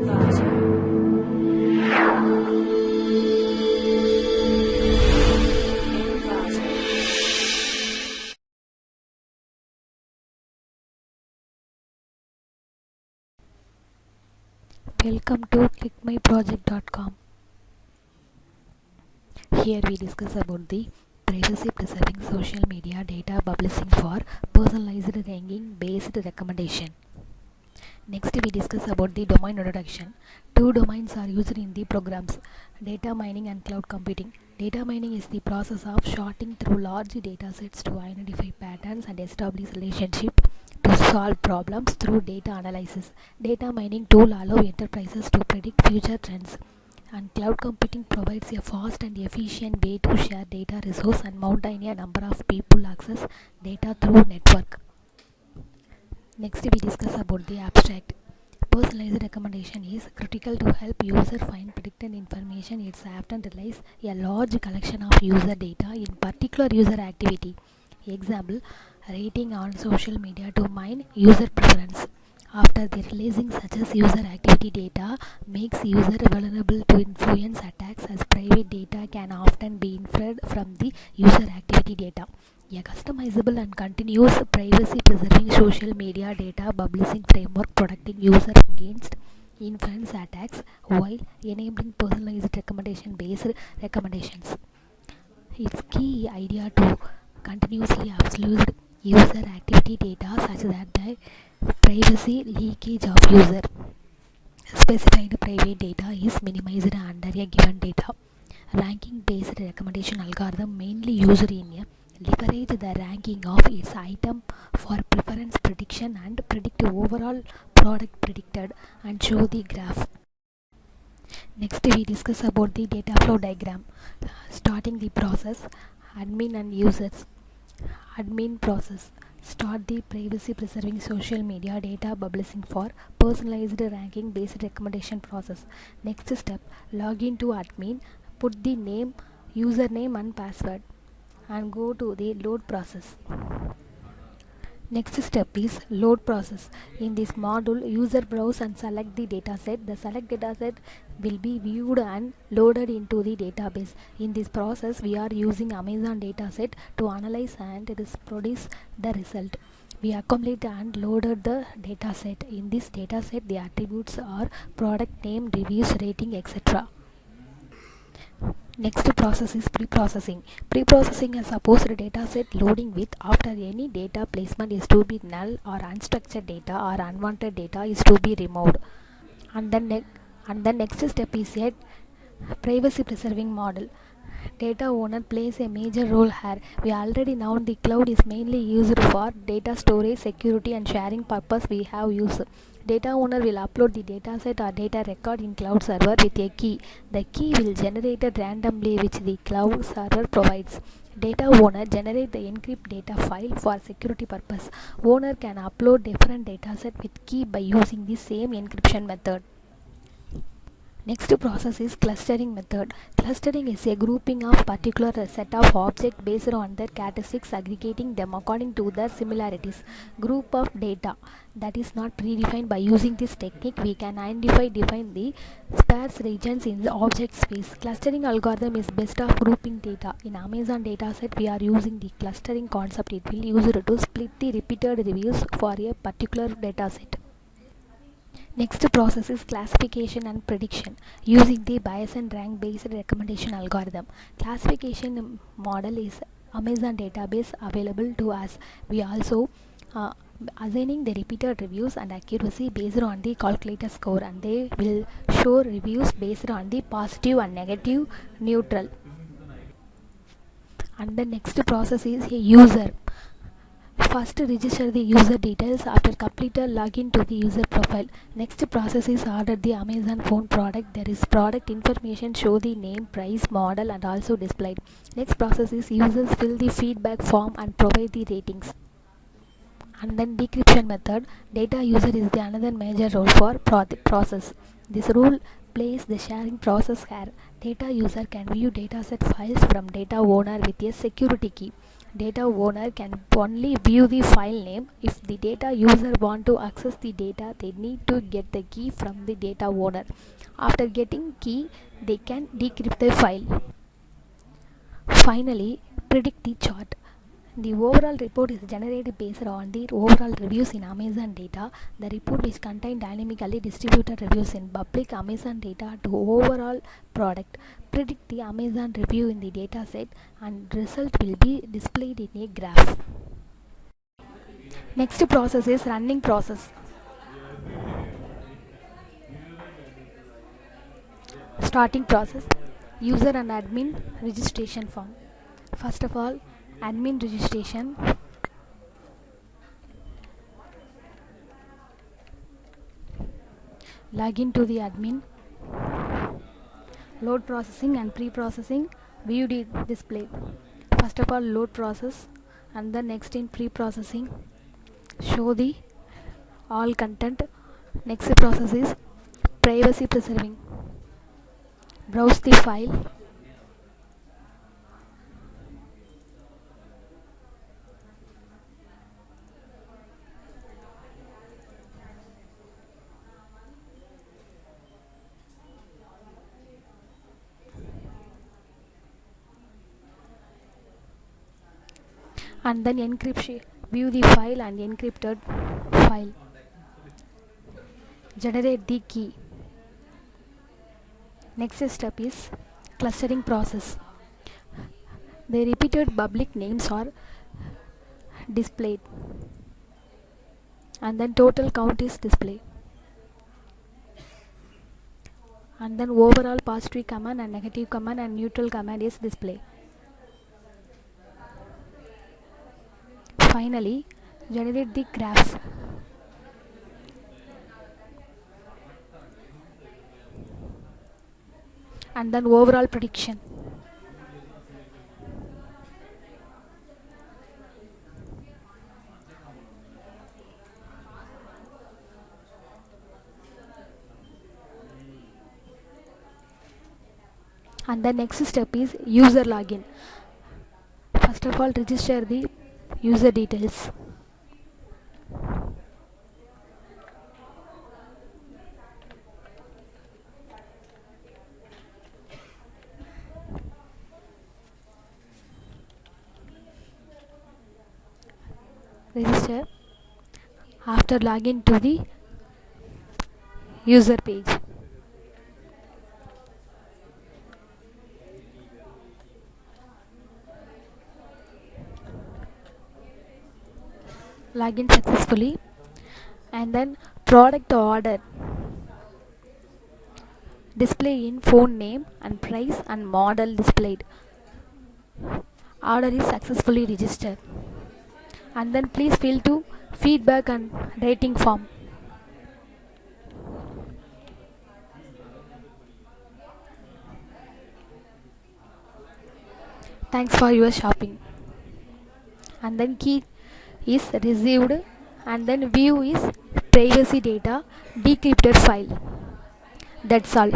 Welcome to clickmyproject.com. Here we discuss about the privacy preserving social media data publishing for personalized ranking based recommendation. Next we discuss about the domain introduction. Two domains are used in the programs: data mining and cloud computing. Data mining is the process of sorting through large data sets to identify patterns and establish relationships to solve problems through data analysis. Data mining tool allow enterprises to predict future trends, and cloud computing provides a fast and efficient way to share data resource and mountain a number of people access data through network. Next we discuss about the abstract. Personalized recommendation is critical to help user find predicted information. It often relies a large collection of user data in particular user activity. Example, rating on social media to mine user preference. After the releasing such as user activity data makes user vulnerable to influence attacks, as private data can often be inferred from the user activity data. A customizable and continuous privacy preserving social media data publishing framework protecting user against influence attacks while enabling personalized recommendation based recommendations. Its key idea to continuously absolute user activity data such that the privacy leakage of user specified private data is minimized under a given data. Ranking based recommendation algorithm mainly used in a leverage the ranking of its item for preference prediction and predict overall product predicted and show the graph. Next we discuss about the data flow diagram. Starting the process, admin and users. Admin process start the privacy preserving social media data publishing for personalized ranking based recommendation process. Next step, login to admin, put the name, username and password and go to the load process. Next step is load process. In this module, user browse and select the dataset. The select dataset will be viewed and loaded into the database. In this process, we are using Amazon dataset to analyze and produce the result. We accumulate and loaded the dataset. In this dataset, the attributes are product name, reviews, rating, etc. Next process is pre-processing. Pre-processing a supposed dataset loading with after any data placement is to be null or unstructured data or unwanted data is to be removed. And the next step is a privacy preserving model. Data owner plays a major role here. We already know the cloud is mainly used for data storage, security and sharing purpose. We have used data owner will upload the dataset or data record in cloud server with a key. The key will generated randomly which the cloud server provides. Data owner generate the encrypt data file for security purpose. Owner can upload different dataset with key by using the same encryption method. Next process is clustering method. Clustering is a grouping of particular set of objects based on their characteristics, aggregating them according to their similarities. Group of data that is not predefined. By using this technique, we can define the sparse regions in the object space. Clustering algorithm is best of grouping data. In Amazon dataset, we are using the clustering concept. It will use it to split the repeated reviews for a particular dataset. Next process is classification and prediction using the Bayes and rank based recommendation algorithm. Classification model is Amazon database available to us. We also assigning the repeated reviews and accuracy based on the calculator score, and they will show reviews based on the positive and negative neutral. And the next process is a user. First register the user details. After completed login to the user profile. Next process is order the Amazon phone product. There is product information, show the name, price, model and also displayed. Next process is users fill the feedback form and provide the ratings. And then decryption method. Data user is the another major role for process. This rule plays the sharing process here. Data user can view dataset files from data owner with a security key. Data owner can only view the file name. If the data user want to access the data, they need to get the key from the data owner. After getting key, they can decrypt the file. Finally, predict the chart. The overall report is generated based on the overall reviews in Amazon data. The report which contain dynamically distributed reviews in public Amazon data to overall product. Predict the Amazon review in the data set and result will be displayed in a graph. Next process is running process. Starting process, user and admin registration form. First of all, admin registration. Login to the admin. Load processing and pre-processing. View display. First of all, load process, and then next in pre-processing, show the all content. Next process is privacy preserving. Browse the file. And then encryption. View the file and encrypted file. Generate the key. Next step is clustering process. The repeated public names are displayed, and then total count is displayed, and then overall positive command and negative command and neutral command is displayed. Finally, generate the graph. And then overall prediction. And the next step is user login. First of all, register the user details. Register. After login to the user page. Login successfully, and then product order display in phone name and price and model displayed. Order is successfully registered, and then please fill to feedback and rating form. Thanks for your shopping. And then key is received, and then view is privacy data decrypted file. That's all.